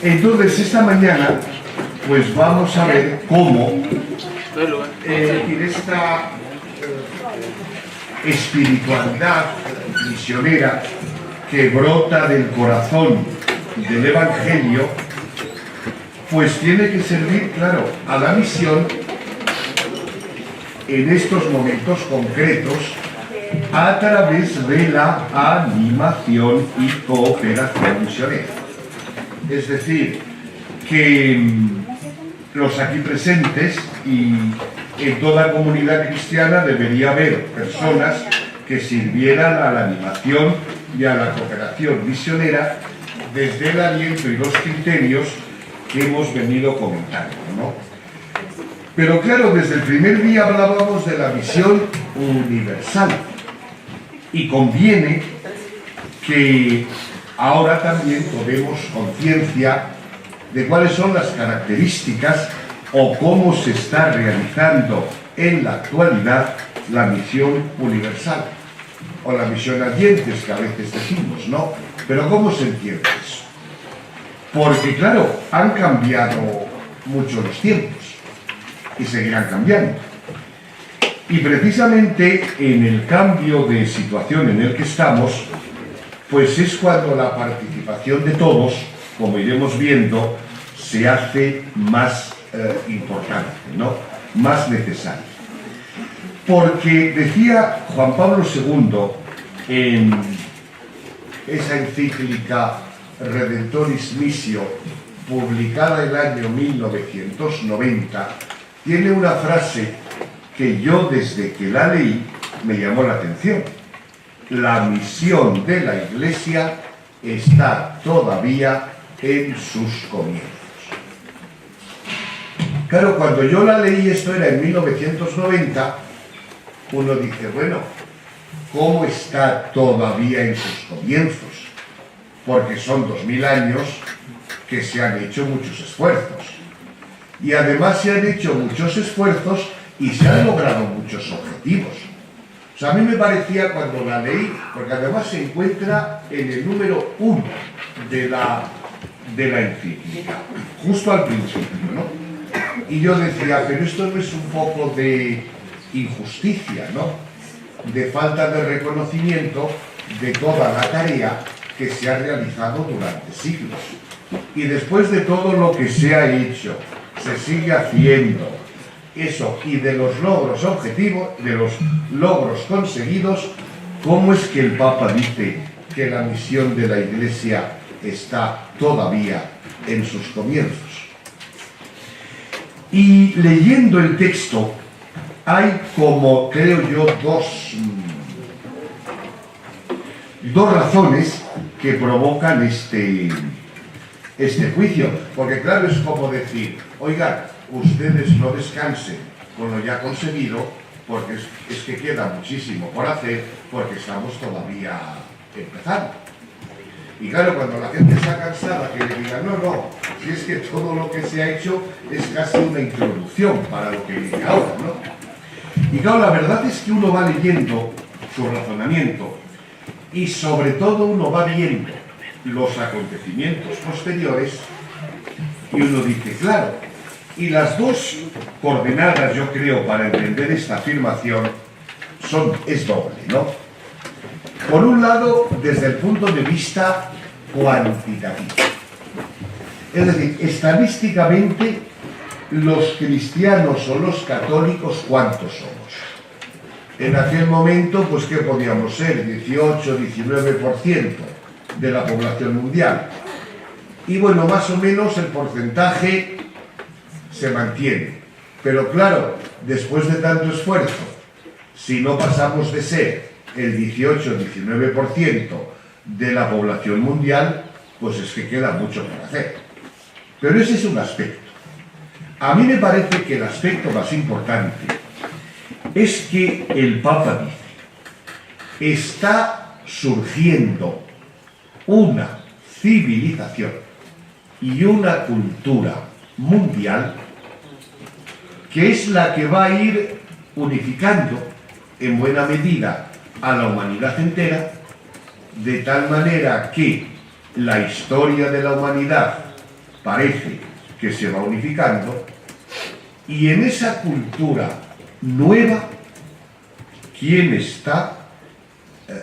Entonces, esta mañana, pues vamos a ver cómo en esta espiritualidad misionera que brota del corazón del Evangelio, pues tiene que servir, claro, a la misión en estos momentos concretos a través de la animación y cooperación misionera. Es decir, que los aquí presentes y en toda comunidad cristiana debería haber personas que sirvieran a la animación y a la cooperación misionera desde el aliento y los criterios que hemos venido comentando, ¿no? Pero claro, desde el primer día hablábamos de la misión universal y conviene que ahora también tomemos conciencia de cuáles son las características o cómo se está realizando en la actualidad la misión universal o la misión a dientes, que a veces decimos, ¿no? Pero ¿cómo se entiende eso? Porque claro, han cambiado mucho los tiempos y seguirán cambiando. Y precisamente en el cambio de situación en el que estamos, pues es cuando la participación de todos, como iremos viendo, se hace más importante, ¿no? Más necesaria. Porque decía Juan Pablo II en esa encíclica Redemptoris Missio, publicada en el año 1990, tiene una frase que yo desde que la leí me llamó la atención. La misión de la Iglesia está todavía en sus comienzos. Claro, cuando yo la leí, esto era en 1990, uno dice, bueno, ¿cómo está todavía en sus comienzos? Porque son 2000 años que se han hecho muchos esfuerzos. Y además se han hecho muchos esfuerzos y se han logrado muchos objetivos. O sea, a mí me parecía cuando la leí, porque además se encuentra en el número 1 de la encíclica, justo al principio, ¿no? Y yo decía, pero esto no es un poco de injusticia, ¿no? De falta de reconocimiento de toda la tarea que se ha realizado durante siglos. Y después de todo lo que se ha hecho, se sigue haciendo eso, y de los logros objetivos, de los logros conseguidos, ¿cómo es que el Papa dice que la misión de la Iglesia está todavía en sus comienzos? Y leyendo el texto, hay como, creo yo, dos razones que provocan este juicio. Porque claro, es como decir, oigan, ustedes no descansen con lo ya conseguido, porque es que queda muchísimo por hacer, porque estamos todavía empezando. Y claro, cuando la gente está cansada, que le digan, no, si es que todo lo que se ha hecho es casi una introducción para lo que viene ahora, ¿no? Y claro, la verdad es que uno va leyendo su razonamiento y sobre todo uno va viendo los acontecimientos posteriores y uno dice, claro, y las dos coordenadas, yo creo, para entender esta afirmación es doble, ¿no? Por un lado, desde el punto de vista cuantitativo. Es decir, estadísticamente, los cristianos o los católicos, ¿cuántos somos? En aquel momento, pues, ¿qué podíamos ser? 18-19% de la población mundial. Y bueno, más o menos el porcentaje se mantiene. Pero claro, después de tanto esfuerzo, si no pasamos de ser el 18-19% de la población mundial, pues es que queda mucho por hacer. Pero ese es un aspecto. A mí me parece que el aspecto más importante es que el Papa dice, está surgiendo una civilización y una cultura mundial que es la que va a ir unificando en buena medida a la humanidad entera, de tal manera que la historia de la humanidad parece que se va unificando, y en esa cultura nueva, ¿quién está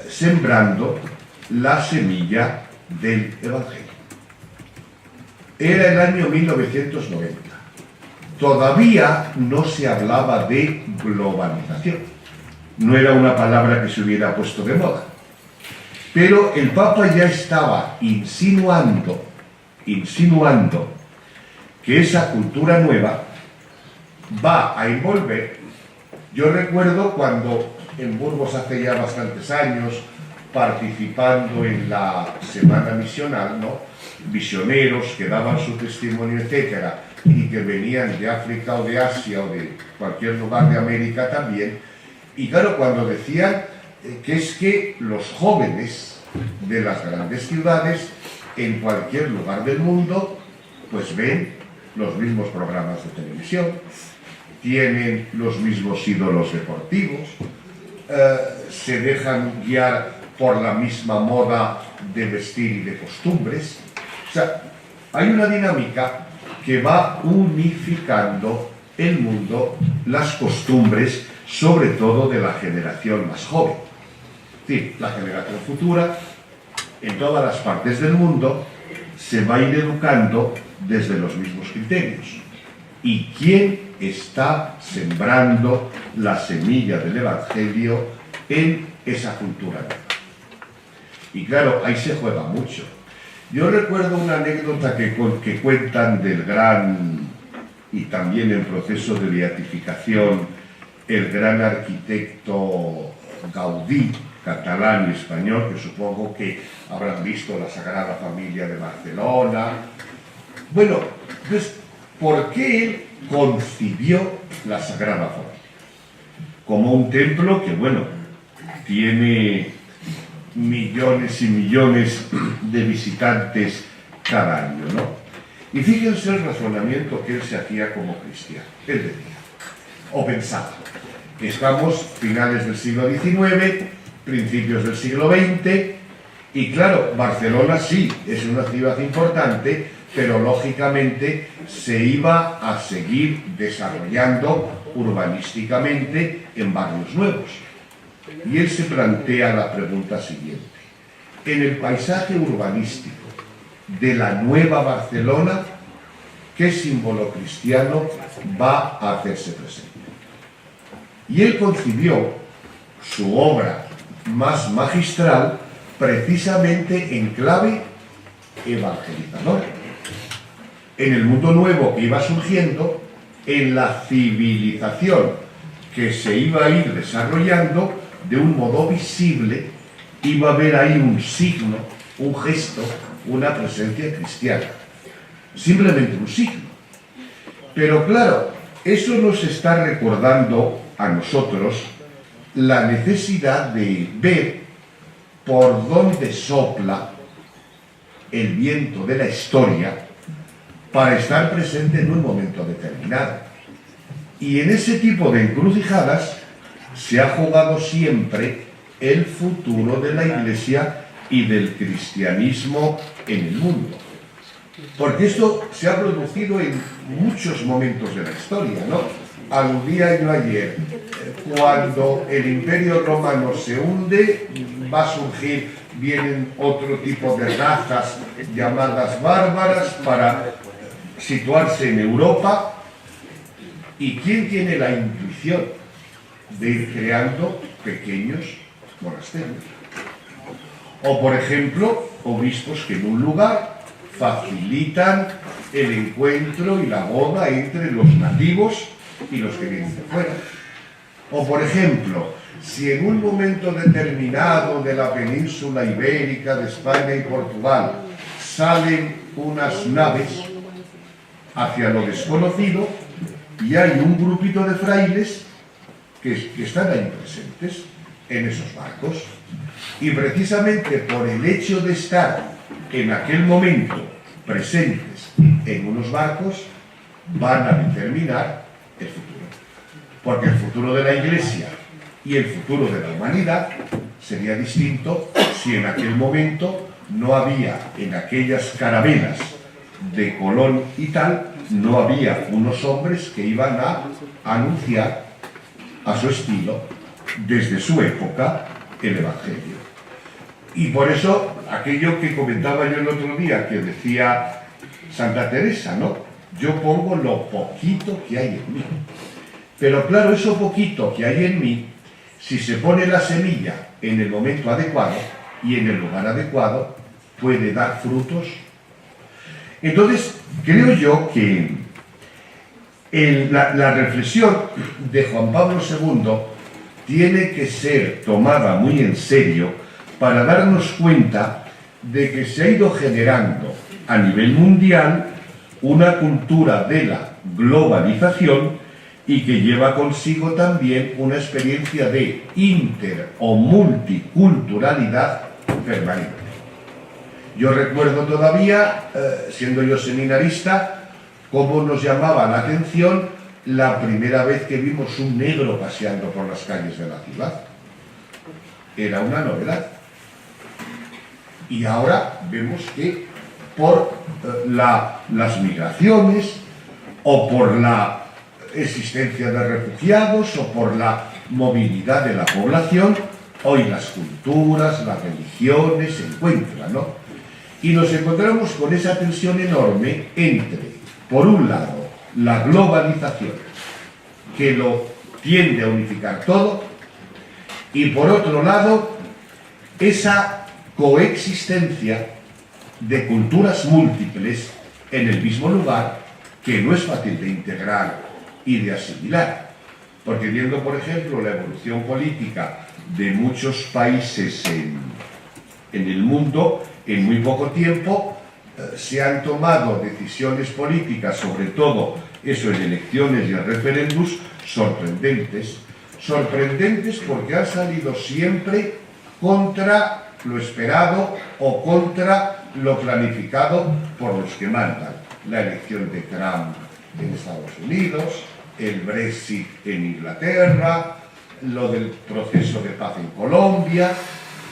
sembrando la semilla del Evangelio? Era el año 1990. Todavía no se hablaba de globalización. No era una palabra que se hubiera puesto de moda. Pero el Papa ya estaba insinuando que esa cultura nueva va a envolver. Yo recuerdo cuando en Burgos hace ya bastantes años, participando en la Semana Misional, ¿no?, misioneros que daban su testimonio, etcétera, y que venían de África o de Asia o de cualquier lugar de América también. Y claro, cuando decían que es que los jóvenes de las grandes ciudades, en cualquier lugar del mundo, pues ven los mismos programas de televisión, tienen los mismos ídolos deportivos, se dejan guiar por la misma moda de vestir y de costumbres. O sea, hay una dinámica que va unificando el mundo, las costumbres, sobre todo de la generación más joven. Es decir, la generación futura, en todas las partes del mundo, se va a ir educando desde los mismos criterios. ¿Y quién está sembrando la semilla del Evangelio en esa cultura nueva? Y claro, ahí se juega mucho. Yo recuerdo una anécdota que cuentan del gran, y también en proceso de beatificación, el gran arquitecto Gaudí, catalán y español, que supongo que habrán visto la Sagrada Familia de Barcelona. Bueno, pues, ¿por qué él concibió la Sagrada Familia? Como un templo que, bueno, tiene millones y millones de visitantes cada año, ¿no? Y fíjense el razonamiento que él se hacía como cristiano. Él decía, o pensaba, estamos finales del siglo XIX, principios del siglo XX, y claro, Barcelona sí es una ciudad importante, pero lógicamente se iba a seguir desarrollando urbanísticamente en barrios nuevos. Y él se plantea la pregunta siguiente: en el paisaje urbanístico de la nueva Barcelona, ¿qué símbolo cristiano va a hacerse presente? Y él concibió su obra más magistral precisamente en clave evangelizadora. En el mundo nuevo que iba surgiendo, en la civilización que se iba a ir desarrollando, de un modo visible, iba a haber ahí un signo, un gesto, una presencia cristiana. Simplemente un signo. Pero claro, eso nos está recordando a nosotros la necesidad de ver por dónde sopla el viento de la historia para estar presente en un momento determinado. Y en ese tipo de encrucijadas se ha jugado siempre el futuro de la Iglesia y del cristianismo en el mundo. Porque esto se ha producido en muchos momentos de la historia, ¿no? Aludía yo ayer, cuando el Imperio Romano se hunde, va a surgir, vienen otro tipo de razas llamadas bárbaras para situarse en Europa. ¿Y quién tiene la intuición de ir creando pequeños monasterios? O, por ejemplo, obispos que en un lugar facilitan el encuentro y la boda entre los nativos y los que vienen de fuera. O, por ejemplo, si en un momento determinado de la península ibérica, de España y Portugal, salen unas naves hacia lo desconocido, y hay un grupito de frailes que están ahí presentes en esos barcos. Y precisamente por el hecho de estar en aquel momento presentes en unos barcos, van a determinar el futuro. Porque el futuro de la Iglesia y el futuro de la humanidad sería distinto si en aquel momento no había en aquellas carabelas de Colón y tal, no había unos hombres que iban a anunciar a su estilo, desde su época, el Evangelio. Y por eso, aquello que comentaba yo el otro día, que decía Santa Teresa, ¿no? Yo pongo lo poquito que hay en mí. Pero claro, eso poquito que hay en mí, si se pone la semilla en el momento adecuado y en el lugar adecuado, puede dar frutos. Entonces, creo yo que la reflexión de Juan Pablo II tiene que ser tomada muy en serio para darnos cuenta de que se ha ido generando a nivel mundial una cultura de la globalización y que lleva consigo también una experiencia de inter o multiculturalidad permanente. Yo recuerdo todavía, siendo yo seminarista, cómo nos llamaba la atención la primera vez que vimos un negro paseando por las calles de la ciudad. Era una novedad. Y ahora vemos que por las migraciones o por la existencia de refugiados o por la movilidad de la población, hoy las culturas, las religiones se encuentran, ¿no? Y nos encontramos con esa tensión enorme entre, por un lado, la globalización, que lo tiende a unificar todo, y por otro lado, esa coexistencia de culturas múltiples en el mismo lugar, que no es fácil de integrar y de asimilar. Porque viendo, por ejemplo, la evolución política de muchos países en el mundo, en muy poco tiempo se han tomado decisiones políticas, sobre todo eso en elecciones y en referéndums, sorprendentes. Sorprendentes porque han salido siempre contra lo esperado o contra lo planificado por los que mandan. La elección de Trump en Estados Unidos, el Brexit en Inglaterra, lo del proceso de paz en Colombia.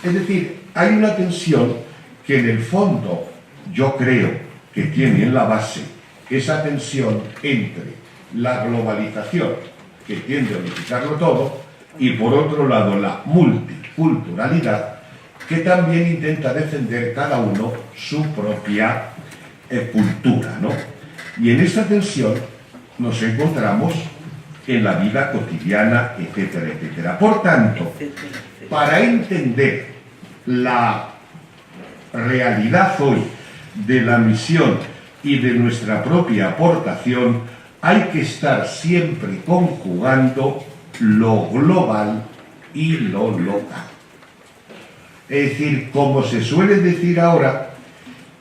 Es decir, hay una tensión que en el fondo yo creo que tiene en la base esa tensión entre la globalización, que tiende a unificarlo todo, y por otro lado la multiculturalidad, que también intenta defender cada uno su propia cultura, ¿no? Y en esta tensión nos encontramos en la vida cotidiana, etcétera, etcétera. Por tanto, para entender la realidad hoy de la misión y de nuestra propia aportación, hay que estar siempre conjugando lo global y lo local. Es decir, como se suele decir ahora,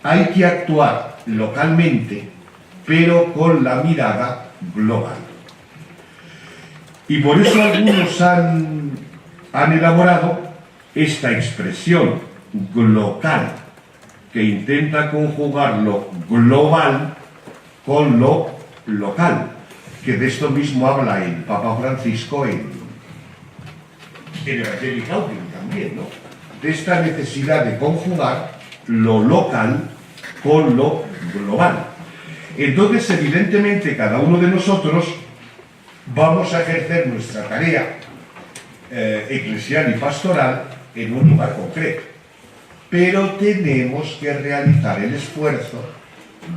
hay que actuar localmente, pero con la mirada global. Y por eso algunos han elaborado esta expresión local, que intenta conjugar lo global con lo local, que de esto mismo habla el Papa Francisco en Evangelii Gaudium también, ¿no? De esta necesidad de conjugar lo local con lo global. Entonces, evidentemente, cada uno de nosotros vamos a ejercer nuestra tarea eclesial y pastoral en un lugar concreto. Pero tenemos que realizar el esfuerzo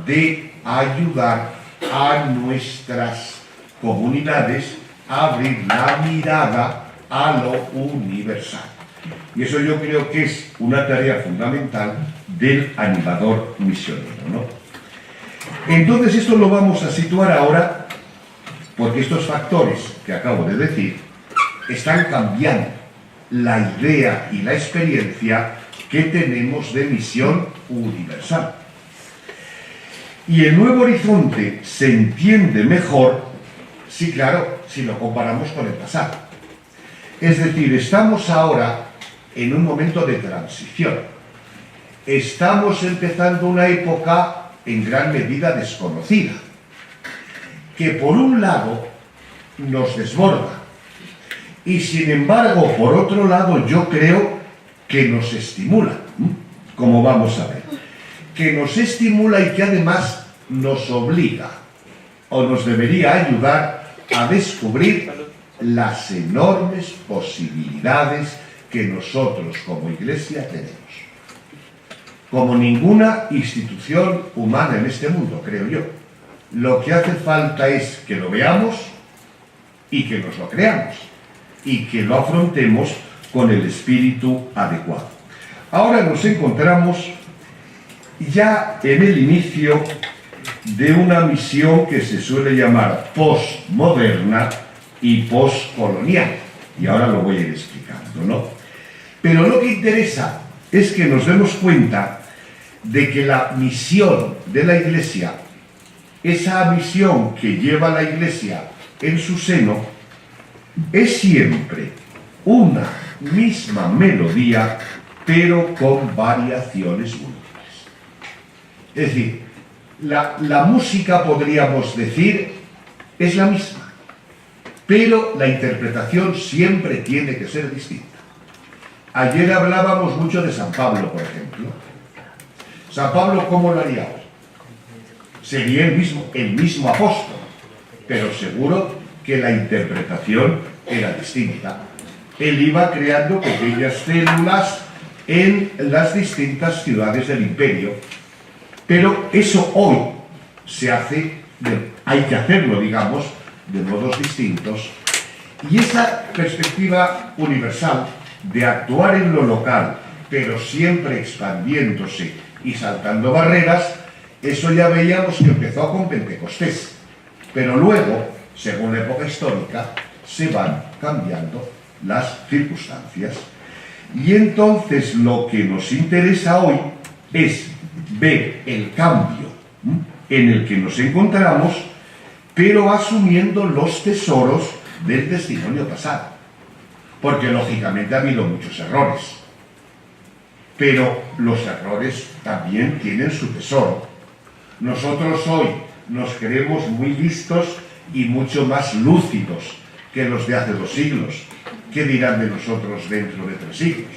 de ayudar a nuestras comunidades a abrir la mirada a lo universal. Y eso yo creo que es una tarea fundamental del animador misionero, ¿no? Entonces esto lo vamos a situar ahora porque estos factores que acabo de decir están cambiando la idea y la experiencia que tenemos de misión universal. Y el nuevo horizonte se entiende mejor, sí, claro, si lo comparamos con el pasado. Es decir, estamos ahora en un momento de transición. Estamos empezando una época en gran medida desconocida, que por un lado nos desborda, y sin embargo, por otro lado, yo creo que nos estimula, como vamos a ver. que nos estimula y que además nos obliga o nos debería ayudar a descubrir las enormes posibilidades que nosotros como Iglesia tenemos. Como ninguna institución humana en este mundo, creo yo. Lo que hace falta es que lo veamos y que nos lo creamos y que lo afrontemos con el espíritu adecuado. Ahora nos encontramos ya en el inicio de una misión que se suele llamar postmoderna y postcolonial. Y ahora lo voy a ir explicando, ¿no? Pero lo que interesa es que nos demos cuenta de que la misión de la Iglesia, esa misión que lleva la Iglesia en su seno, es siempre una misma melodía, pero con variaciones múltiples. Es decir, la música, podríamos decir, es la misma, pero la interpretación siempre tiene que ser distinta. Ayer hablábamos mucho de San Pablo, por ejemplo. San Pablo, ¿cómo lo haría hoy? Sería el mismo apóstol, pero seguro que la interpretación era distinta. Él iba creando pequeñas células en las distintas ciudades del imperio, pero eso hoy se hace, hay que hacerlo, digamos, de modos distintos, y esa perspectiva universal de actuar en lo local, pero siempre expandiéndose y saltando barreras, eso ya veíamos que empezó con Pentecostés, pero luego, según la época histórica, se van cambiando las circunstancias. Y entonces lo que nos interesa hoy es ver el cambio en el que nos encontramos, pero asumiendo los tesoros del testimonio pasado. Porque lógicamente ha habido muchos errores, pero los errores también tienen su tesoro. Nosotros hoy nos creemos muy listos y mucho más lúcidos que los de hace 2 siglos. ¿Qué dirán de nosotros dentro de 3 siglos?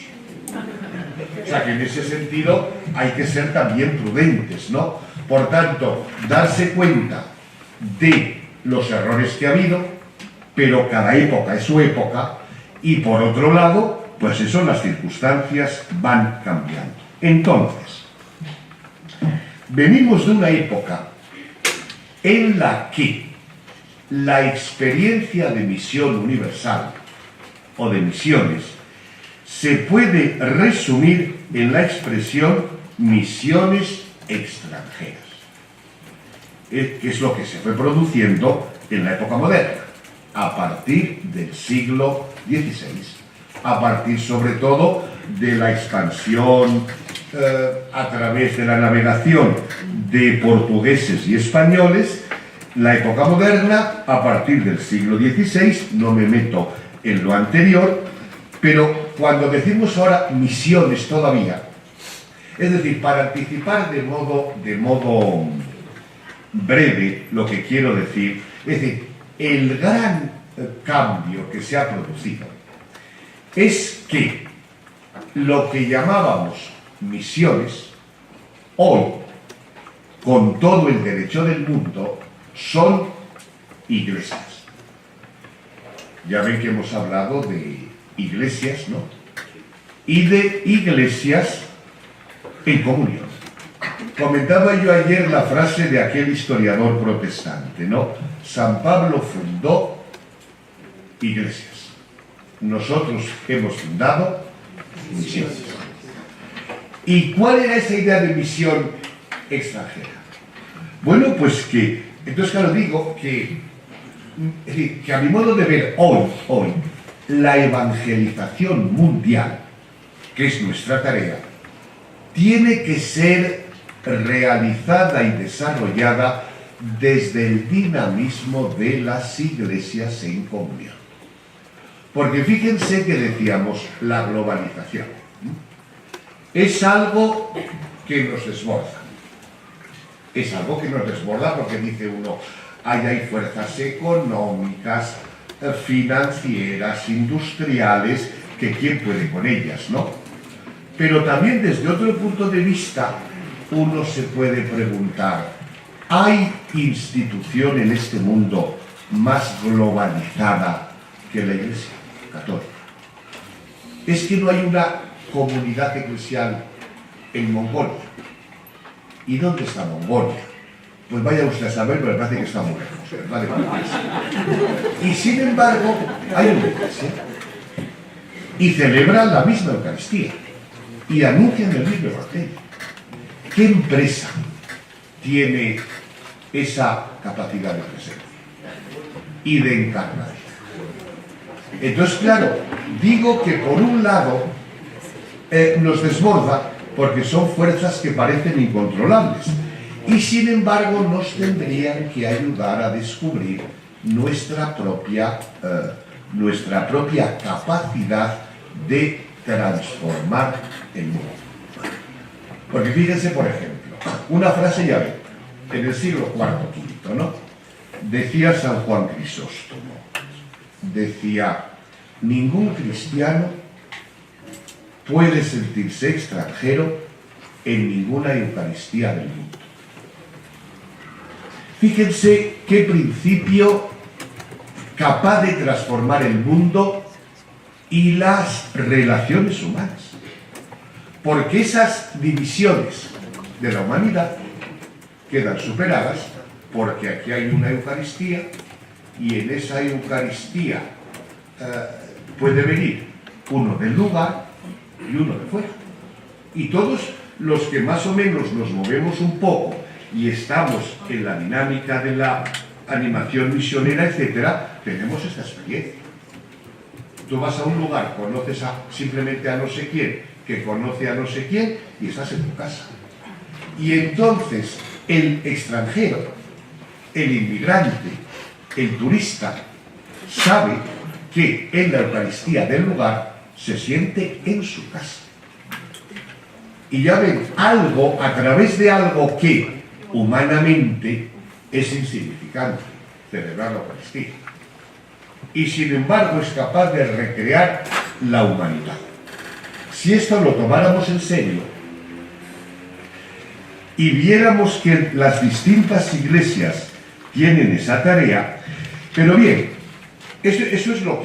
O sea que en ese sentido hay que ser también prudentes, ¿no? Por tanto, darse cuenta de los errores que ha habido, pero cada época es su época, y por otro lado, pues eso, las circunstancias van cambiando. Entonces, venimos de una época en la que la experiencia de misión universal o de misiones se puede resumir en la expresión misiones extranjeras, que es lo que se fue produciendo en la época moderna, a partir del siglo XVI, a partir sobre todo de la expansión a través de la navegación de portugueses y españoles. La época moderna, a partir del siglo XVI, no me meto en lo anterior, pero cuando decimos ahora misiones todavía, es decir, para anticipar de modo breve lo que quiero decir, es decir, el gran cambio que se ha producido es que lo que llamábamos misiones, hoy, con todo el derecho del mundo, son iglesias. Ya ven que hemos hablado de iglesias, ¿no? Y de iglesias en comunión. Comentaba yo ayer la frase de aquel historiador protestante, ¿no? San Pablo fundó iglesias. Nosotros hemos fundado misiones. ¿Y cuál era esa idea de misión extranjera? Bueno, pues que, entonces claro, digo que a mi modo de ver hoy, la evangelización mundial, que es nuestra tarea, tiene que ser realizada y desarrollada desde el dinamismo de las iglesias en comunión. Porque fíjense que decíamos, la globalización es algo que nos desborda. Es algo que nos desborda porque dice uno, ahí hay fuerzas económicas, financieras, industriales, que quién puede con ellas, ¿no? Pero también desde otro punto de vista uno se puede preguntar, ¿hay institución en este mundo más globalizada que la Iglesia Católica? Es que no hay una comunidad eclesial en Mongolia. ¿Y dónde está Mongolia? Pues vaya usted a saber, pero me parece que está muy lejos, ¿verdad? Y sin embargo, hay una iglesia y celebran la misma Eucaristía y anuncian el mismo Evangelio. ¿Qué empresa tiene esa capacidad de presencia y de encarnar? Entonces, claro, digo que por un lado nos desborda porque son fuerzas que parecen incontrolables y sin embargo nos tendrían que ayudar a descubrir nuestra propia capacidad de transformar el mundo. Porque fíjense, por ejemplo, una frase ya ven, en el siglo IV, V, ¿no? Decía San Juan Crisóstomo, decía, ningún cristiano puede sentirse extranjero en ninguna Eucaristía del mundo. Fíjense qué principio capaz de transformar el mundo y las relaciones humanas. Porque esas divisiones de la humanidad quedan superadas porque aquí hay una Eucaristía y en esa Eucaristía puede venir uno del lugar y uno de fuera. Y todos los que más o menos nos movemos un poco y estamos en la dinámica de la animación misionera, etcétera, tenemos esta experiencia. Tú vas a un lugar, conoces simplemente a no sé quién, que conoce a no sé quién, y estás en tu casa. Y entonces el extranjero, el inmigrante, el turista, sabe que en la Eucaristía del lugar se siente en su casa. Y ya ven, algo, a través de algo que humanamente es insignificante, celebrar la Eucaristía. Y sin embargo es capaz de recrear la humanidad. Si esto lo tomáramos en serio y viéramos que las distintas iglesias tienen esa tarea, pero bien, eso es lo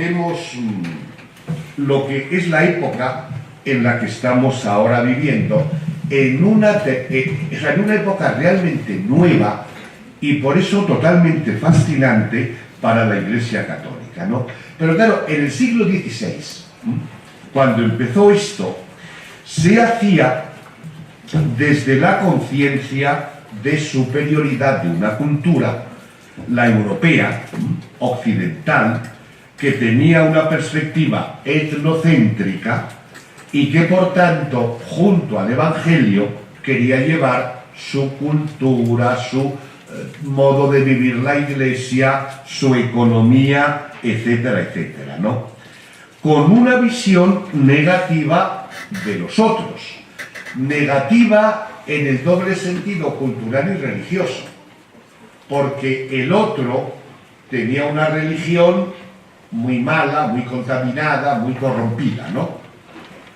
que es la época en la que estamos ahora viviendo, en una época realmente nueva y por eso totalmente fascinante para la Iglesia Católica, ¿no? Pero claro, en el siglo XVI, cuando empezó esto, se hacía desde la conciencia de superioridad de una cultura, la europea, occidental, que tenía una perspectiva etnocéntrica y que por tanto, junto al Evangelio, quería llevar su cultura, su modo de vivir la Iglesia, su economía, etcétera, etcétera, ¿no? Con una visión negativa de los otros, negativa en el doble sentido cultural y religioso, porque el otro tenía una religión muy mala, muy contaminada, muy corrompida, ¿no?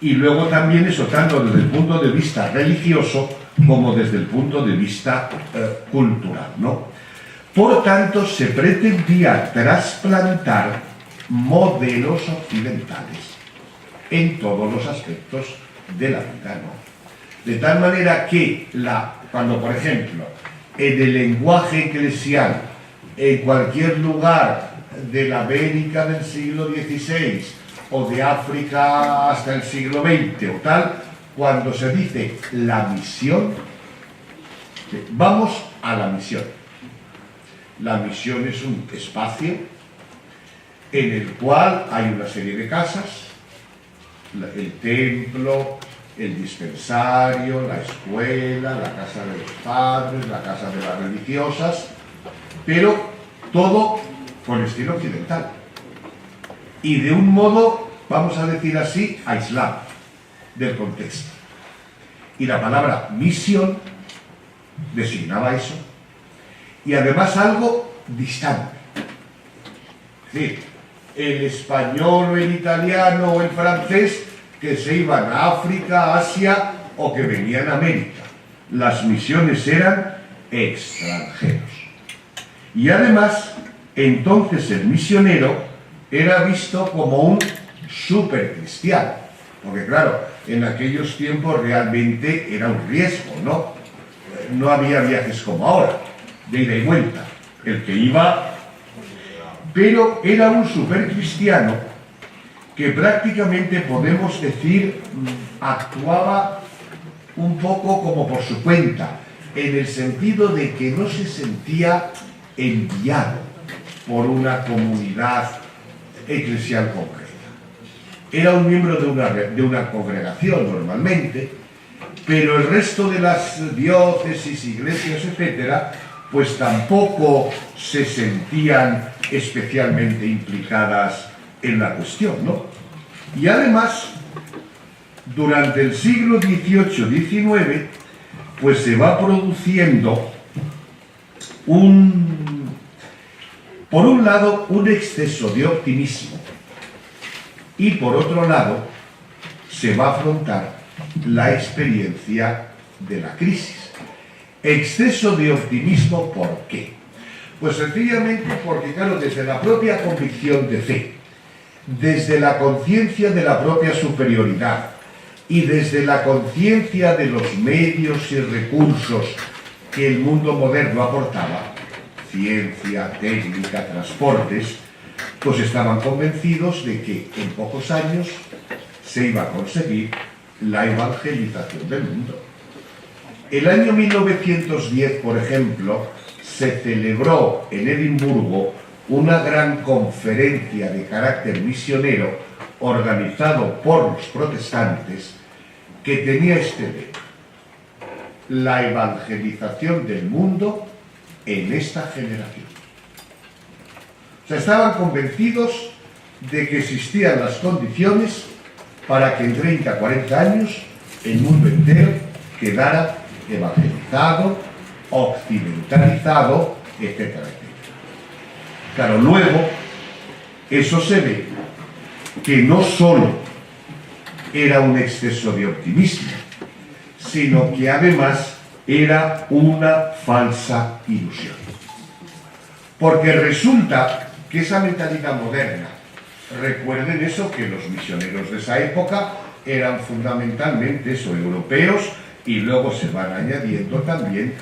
Y luego también eso tanto desde el punto de vista religioso como desde el punto de vista cultural, ¿no? Por tanto, se pretendía trasplantar modelos occidentales en todos los aspectos de la vida, ¿no? De tal manera que cuando, por ejemplo, en el lenguaje eclesial, en cualquier lugar de la América del siglo XVI o de África hasta el siglo XX o tal, cuando se dice la misión, vamos a la misión. La misión es un espacio en el cual hay una serie de casas, el templo, el dispensario, la escuela, la casa de los padres, la casa de las religiosas, pero todo con estilo occidental. Y de un modo, vamos a decir así, aislado del contexto. Y la palabra misión designaba eso. Y además algo distante. Es decir, el español o el italiano o el francés que se iban a África, Asia o que venían a América. las misiones eran extranjeros. Y además, entonces el misionero era visto como un supercristiano, porque claro, en aquellos tiempos realmente era un riesgo, ¿no? No había viajes como ahora, de ida y vuelta. El que iba, pero era un supercristiano que prácticamente podemos decir actuaba un poco como por su cuenta, en el sentido de que no se sentía enviado por una comunidad eclesial concreta. Era un miembro de una congregación normalmente, pero el resto de las diócesis, iglesias, etcétera, pues tampoco se sentían especialmente implicadas en la cuestión, ¿no? Y además, durante el siglo XVIII-XIX, pues se va produciendo por un lado, un exceso de optimismo y por otro lado, se va a afrontar la experiencia de la crisis. Exceso de optimismo, ¿por qué? Pues sencillamente porque, claro, desde la propia convicción de fe, desde la conciencia de la propia superioridad y desde la conciencia de los medios y recursos que el mundo moderno aportaba, ciencia, técnica, transportes, pues estaban convencidos de que en pocos años se iba a conseguir la evangelización del mundo. El año 1910, por ejemplo, se celebró en Edimburgo una gran conferencia de carácter misionero organizado por los protestantes que tenía este lema: la evangelización del mundo en esta generación. O sea, estaban convencidos de que existían las condiciones para que en 30, 40 años el mundo entero quedara evangelizado, occidentalizado, etcétera, etcétera. Claro, luego, eso se ve que no solo era un exceso de optimismo, sino que además era una falsa ilusión. Porque resulta que esa mentalidad moderna, recuerden eso, que los misioneros de esa época eran fundamentalmente europeos, y luego se van añadiendo también,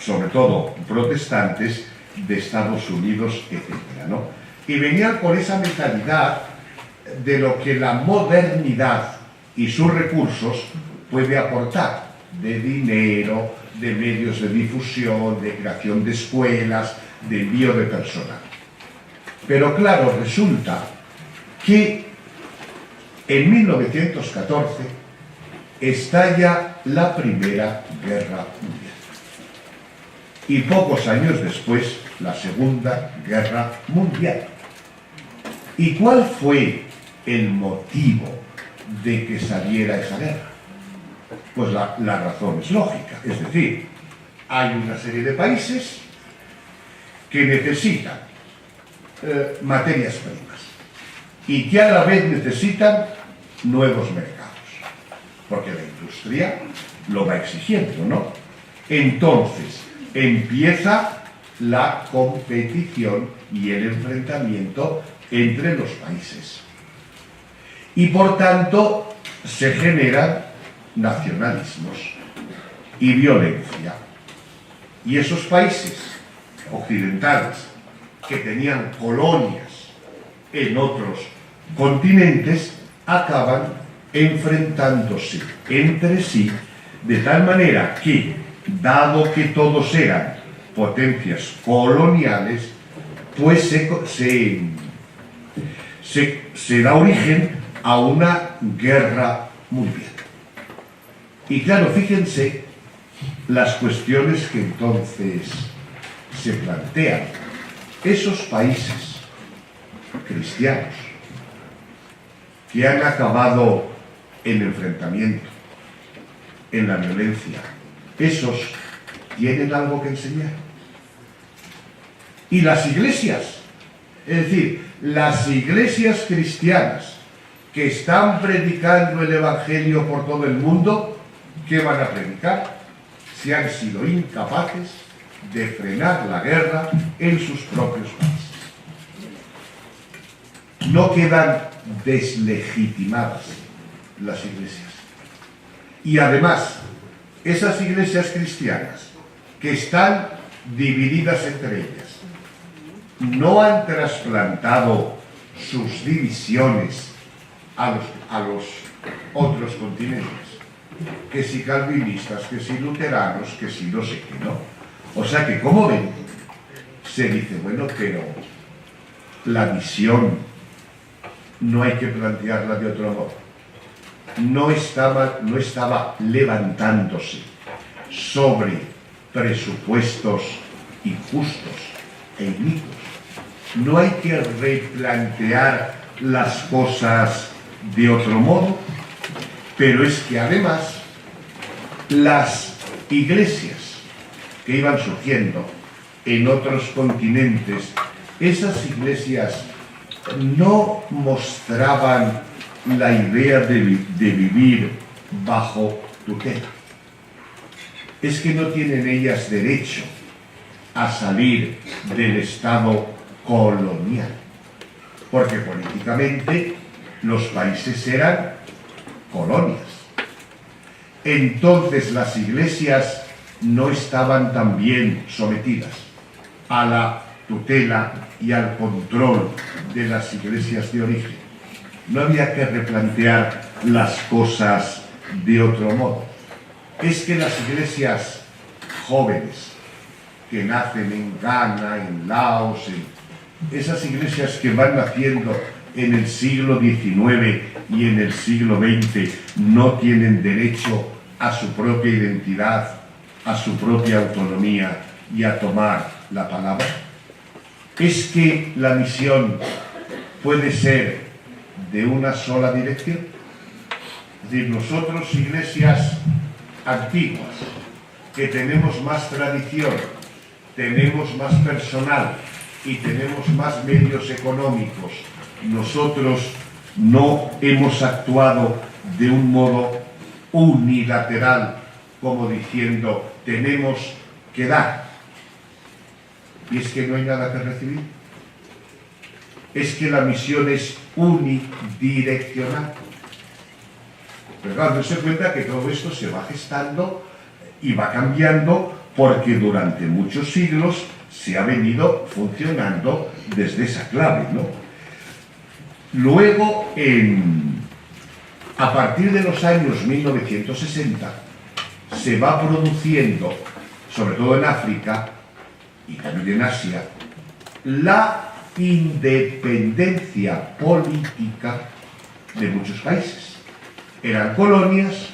sobre todo protestantes, de Estados Unidos, etc., ¿no? Y venían con esa mentalidad de lo que la modernidad y sus recursos puede aportar, de dinero, de medios de difusión, de creación de escuelas, de envío de personal. Pero claro, resulta que en 1914 estalla la Primera Guerra Mundial. Y pocos años después, la Segunda Guerra Mundial. ¿Y cuál fue el motivo de que saliera esa guerra? Pues la razón es lógica. Es decir, hay una serie de países que necesitan materias primas y que a la vez necesitan nuevos mercados, porque la industria lo va exigiendo, ¿no? Entonces empieza la competición y el enfrentamiento entre los países. Y por tanto se generan nacionalismos y violencia. Y esos países occidentales que tenían colonias en otros continentes acaban enfrentándose entre sí, de tal manera que, dado que todos eran potencias coloniales, pues se da origen a una guerra mundial. Y claro, fíjense las cuestiones que entonces se plantean. Esos países cristianos que han acabado en enfrentamiento, en la violencia, esos tienen algo que enseñar. Y las iglesias, es decir, las iglesias cristianas que están predicando el Evangelio por todo el mundo, ¿qué van a predicar? se han sido incapaces de frenar la guerra en sus propios países. No quedan deslegitimadas las iglesias. Y además, esas iglesias cristianas que están divididas entre ellas, no han trasplantado sus divisiones a los otros continentes, que si calvinistas, que si luteranos, que si no sé qué, ¿no? O sea que, como ven, se dice, bueno, pero la misión no hay que plantearla de otro modo. No estaba levantándose sobre presupuestos injustos e inicuos. No hay que replantear las cosas de otro modo, pero es que además las iglesias que iban surgiendo en otros continentes, esas iglesias no mostraban la idea de vivir bajo tutela. Es que no tienen ellas derecho a salir del Estado colonial, porque políticamente los países eran colonias. Entonces las iglesias no estaban tan bien sometidas a la tutela y al control de las iglesias de origen. No había que replantear las cosas de otro modo. Es que las iglesias jóvenes que nacen en Ghana, en Laos, esas iglesias que van naciendo en el siglo XIX y en el siglo XX no tienen derecho a su propia identidad, a su propia autonomía y a tomar la palabra. ¿Es que la misión puede ser de una sola dirección? Es decir, nosotros, iglesias antiguas, que tenemos más tradición, tenemos más personal y tenemos más medios económicos, nosotros no hemos actuado de un modo unilateral, como diciendo, tenemos que dar. Y es que no hay nada que recibir. Es que la misión es unidireccional. Pero claro, darse cuenta que todo esto se va gestando y va cambiando porque durante muchos siglos se ha venido funcionando desde esa clave, ¿no? Luego, a partir de los años 1960, se va produciendo, sobre todo en África y también en Asia, la independencia política de muchos países. Eran colonias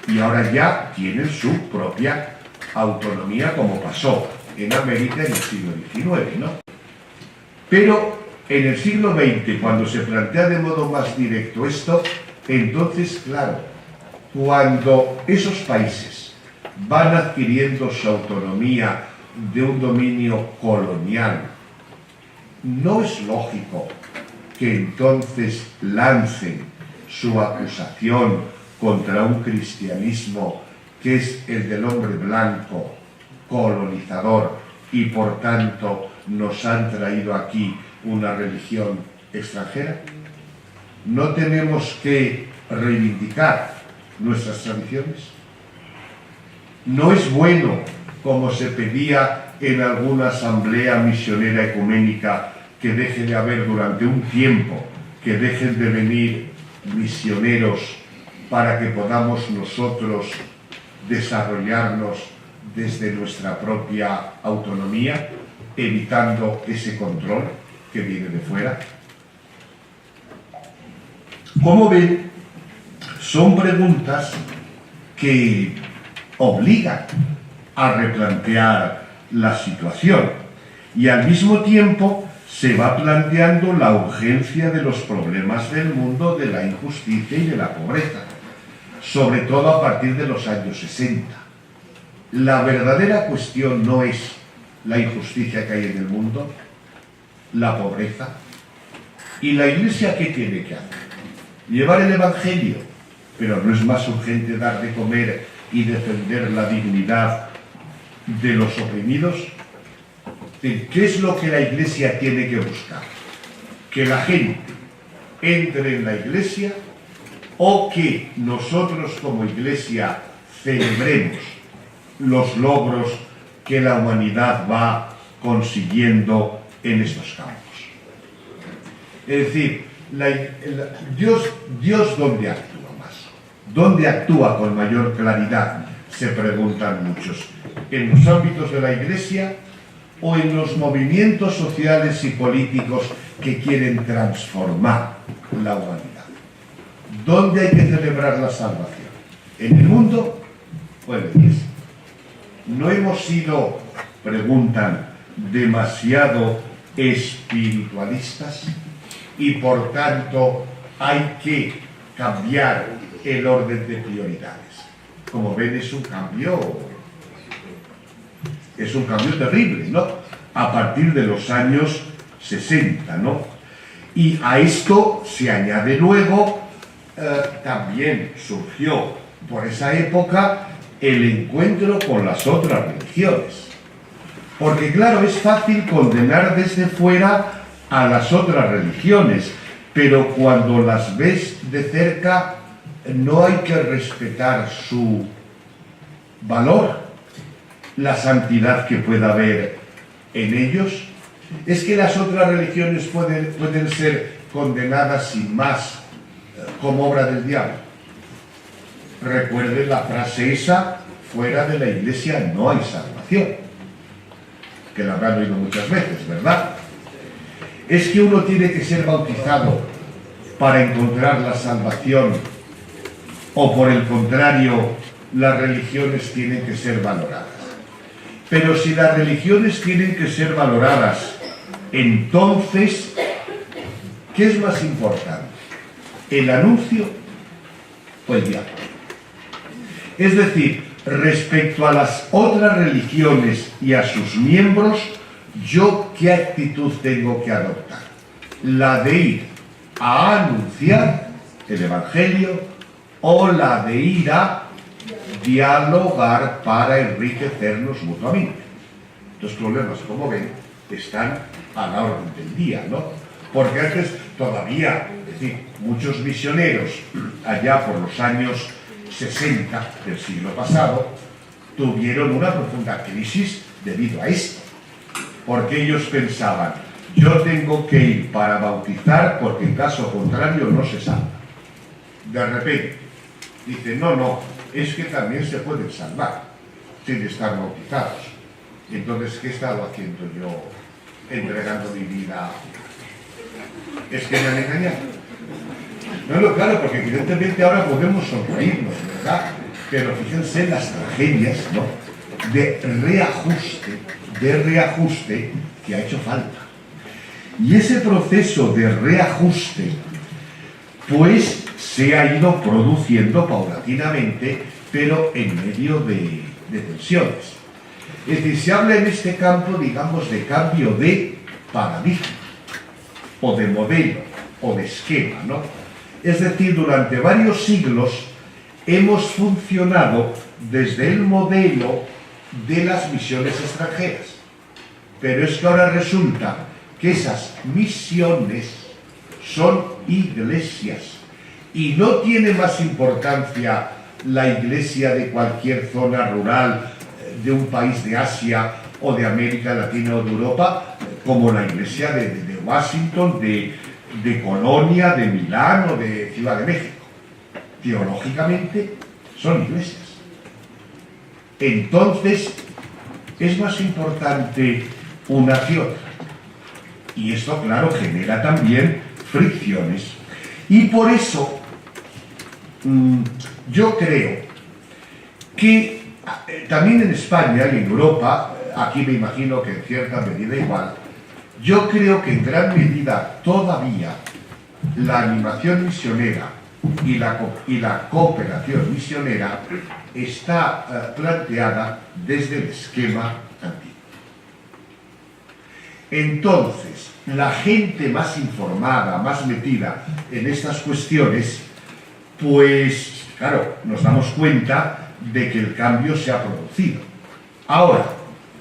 y ahora ya tienen su propia autonomía, como pasó en América en el siglo XIX, ¿no? Pero en el siglo XX, cuando se plantea de modo más directo esto, entonces, claro, cuando esos países van adquiriendo su autonomía de un dominio colonial, no es lógico que entonces lancen su acusación contra un cristianismo que es el del hombre blanco, colonizador, y por tanto nos han traído aquí una religión extranjera. ¿No tenemos que reivindicar nuestras tradiciones? ¿No es bueno, como se pedía en alguna asamblea misionera ecuménica, que deje de haber durante un tiempo, que dejen de venir misioneros para que podamos nosotros desarrollarnos desde nuestra propia autonomía, evitando ese control que viene de fuera? Como ven, son preguntas que obligan a replantear la situación y al mismo tiempo se va planteando la urgencia de los problemas del mundo, de la injusticia y de la pobreza, sobre todo a partir de los años 60. La verdadera cuestión no es la injusticia que hay en el mundo, la pobreza. ¿Y la Iglesia qué tiene que hacer? Llevar el Evangelio, pero no es más urgente dar de comer y defender la dignidad de los oprimidos? ¿Qué es lo que la Iglesia tiene que buscar? Que la gente entre en la Iglesia o que nosotros como Iglesia celebremos los logros que la humanidad va consiguiendo en estos campos. Es decir, Dios ¿dónde actúa más? ¿Dónde actúa con mayor claridad? Se preguntan muchos. ¿En los ámbitos de la Iglesia o en los movimientos sociales y políticos que quieren transformar la humanidad? ¿Dónde hay que celebrar la salvación? ¿En el mundo o en la Iglesia? ¿No hemos sido, preguntan, demasiado espiritualistas y por tanto hay que cambiar el orden de prioridades? Como ven, es un cambio terrible, ¿no? A partir de los años 60, ¿no? Y a esto se añade luego, también surgió por esa época el encuentro con las otras religiones. Porque claro, es fácil condenar desde fuera a las otras religiones, pero cuando las ves de cerca no hay que respetar su valor, la santidad que pueda haber en ellos. Es que las otras religiones pueden ser condenadas sin más como obra del diablo. Recuerden la frase esa: fuera de la Iglesia no hay salvación, que la habrán oído muchas veces, ¿verdad? Es que uno tiene que ser bautizado para encontrar la salvación, o por el contrario, las religiones tienen que ser valoradas. Pero si las religiones tienen que ser valoradas, entonces, ¿qué es más importante? ¿El anuncio o el diálogo? Es decir, respecto a las otras religiones y a sus miembros, ¿yo qué actitud tengo que adoptar? ¿La de ir a anunciar el Evangelio o la de ir a dialogar para enriquecernos mutuamente? Los problemas, como ven, están a la orden del día, ¿no? Porque antes todavía, es decir, muchos misioneros allá por los años 60 del siglo pasado tuvieron una profunda crisis debido a esto, porque ellos pensaban: yo tengo que ir para bautizar porque en caso contrario no se salva. De repente dicen: no, es que también se pueden salvar sin estar bautizados. Entonces, ¿qué he estado haciendo yo entregando mi vida? ¿Es que me han engañado? No, claro, porque evidentemente ahora podemos sonreírnos, ¿verdad? Pero fíjense en las tragedias, ¿no?, de reajuste que ha hecho falta. Y ese proceso de reajuste, pues, se ha ido produciendo paulatinamente, pero en medio de tensiones. Es decir, se habla en este campo, digamos, de cambio de paradigma, o de modelo, o de esquema, ¿no? Es decir, durante varios siglos hemos funcionado desde el modelo de las misiones extranjeras. Pero es que ahora resulta que esas misiones son iglesias. Y no tiene más importancia la iglesia de cualquier zona rural de un país de Asia o de América Latina o de Europa, como la iglesia de Washington, de Colonia, de Milán o de Ciudad de México. Teológicamente son iglesias. Entonces, es más importante una que otra. Y esto, claro, genera también fricciones. Y por eso, yo creo que también en España y en Europa, aquí me imagino que en cierta medida igual, yo creo que en gran medida todavía la animación misionera y la cooperación misionera está planteada desde el esquema antiguo. Entonces, la gente más informada, más metida en estas cuestiones, pues, claro, nos damos cuenta de que el cambio se ha producido. Ahora,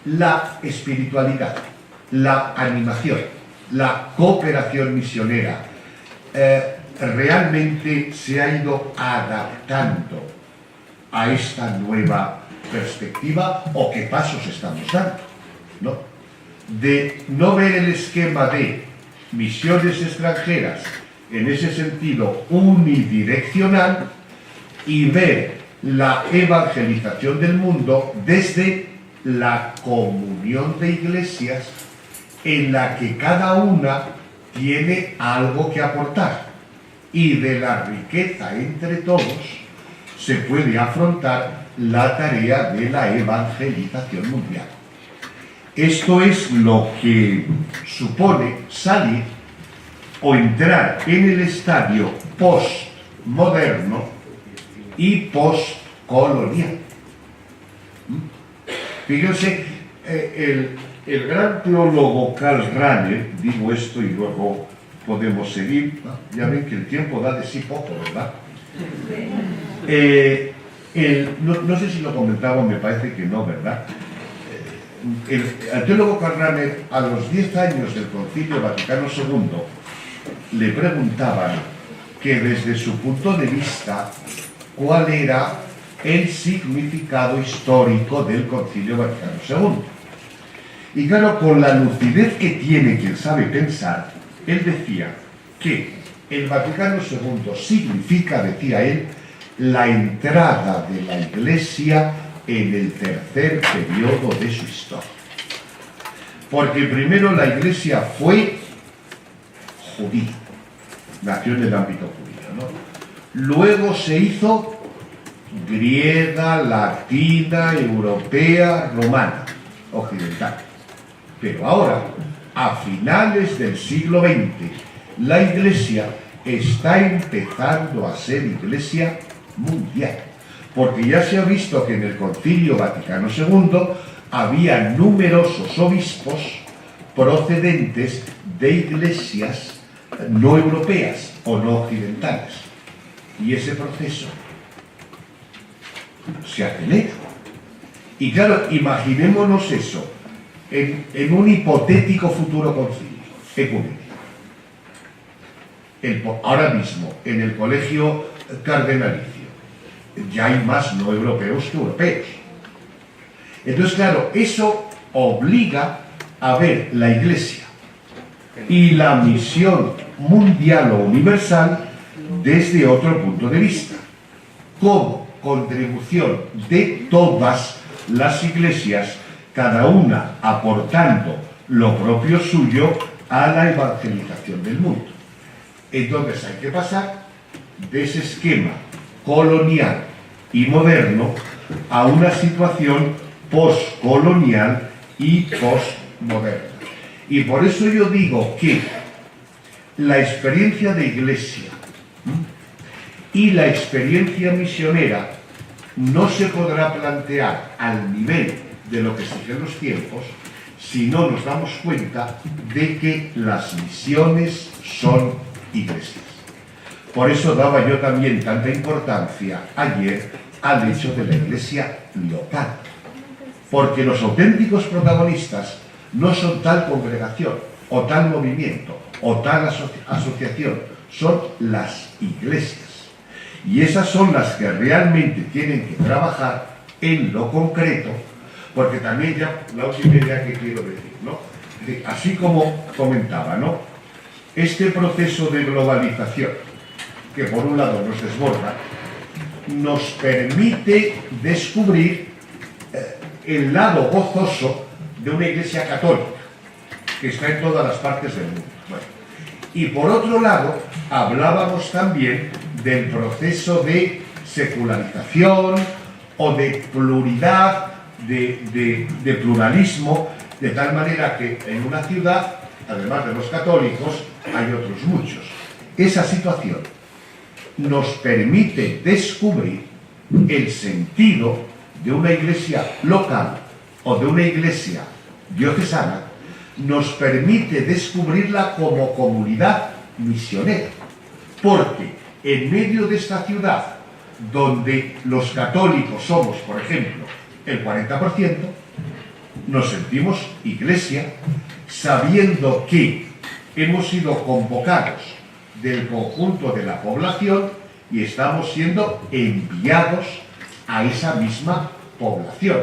la espiritualidad, la animación, la cooperación misionera, realmente se ha ido adaptando a esta nueva perspectiva, o qué pasos estamos dando, ¿no? De no ver el esquema de misiones extranjeras en ese sentido unidireccional y ver la evangelización del mundo desde la comunión de iglesias en la que cada una tiene algo que aportar, y de la riqueza entre todos se puede afrontar la tarea de la evangelización mundial. Esto es lo que supone salir o entrar en el estadio postmoderno y postcolonial. Fíjense, el gran teólogo Karl Rahner, digo esto y luego podemos seguir, ya ven que el tiempo da de sí poco, ¿verdad? No sé si lo comentaba, me parece que no, ¿verdad? El teólogo Karl Rahner, a los 10 años del Concilio Vaticano II, le preguntaban que desde su punto de vista, cuál era el significado histórico del Concilio Vaticano II. Y claro, con la lucidez que tiene quien sabe pensar, él decía que el Vaticano II significa, decía él, la entrada de la Iglesia en el tercer periodo de su historia. Porque primero la Iglesia fue judía, nació en el ámbito judío, ¿no? Luego se hizo griega, latina, europea, romana, occidental. Pero ahora, a finales del siglo XX, la Iglesia está empezando a ser Iglesia mundial, porque ya se ha visto que en el Concilio Vaticano II había numerosos obispos procedentes de iglesias no europeas o no occidentales, y ese proceso se acelera. Y claro, imaginémonos eso en un hipotético futuro concilio ecuménico. Ahora mismo, en el colegio cardenalicio, ya hay más no europeos que europeos. Entonces, claro, eso obliga a ver la Iglesia y la misión mundial o universal desde otro punto de vista, como contribución de todas las iglesias, cada una aportando lo propio suyo a la evangelización del mundo. Entonces hay que pasar de ese esquema colonial y moderno a una situación postcolonial y postmoderna. Y por eso yo digo que la experiencia de iglesia y la experiencia misionera no se podrá plantear al nivel de lo que exigen los tiempos si no nos damos cuenta de que las misiones son iglesias. Por eso daba yo también tanta importancia ayer al hecho de la iglesia local, porque los auténticos protagonistas no son tal congregación o tal movimiento o tal asociación, son las iglesias. Y esas son las que realmente tienen que trabajar en lo concreto, porque también ya la última idea que quiero decir, ¿no? Así como comentaba, ¿no? Este proceso de globalización, que por un lado nos desborda, nos permite descubrir el lado gozoso de una iglesia católica, que está en todas las partes del mundo. Bueno, y por otro lado, hablábamos también del proceso de secularización o de pluralidad, de pluralismo, de tal manera que en una ciudad, además de los católicos, hay otros muchos. Esa situación nos permite descubrir el sentido de una iglesia local o de una iglesia diocesana, nos permite descubrirla como comunidad misionera, porque en medio de esta ciudad donde los católicos somos, por ejemplo, el 40%, nos sentimos iglesia sabiendo que hemos sido convocados del conjunto de la población y estamos siendo enviados a esa misma población.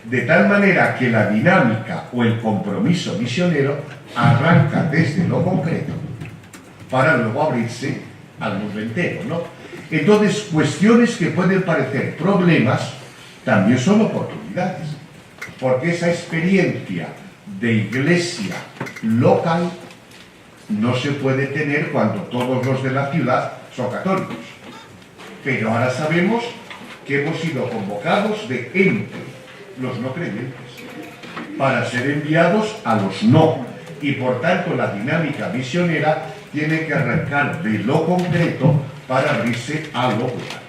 De tal manera que la dinámica o el compromiso misionero arranca desde lo concreto para luego abrirse al mundo entero, ¿no? Entonces, cuestiones que pueden parecer problemas también son oportunidades, porque esa experiencia de iglesia local no se puede tener cuando todos los de la ciudad son católicos. Pero ahora sabemos que hemos sido convocados de entre los no creyentes para ser enviados a los no. Y por tanto la dinámica misionera tiene que arrancar de lo concreto para abrirse a lo global.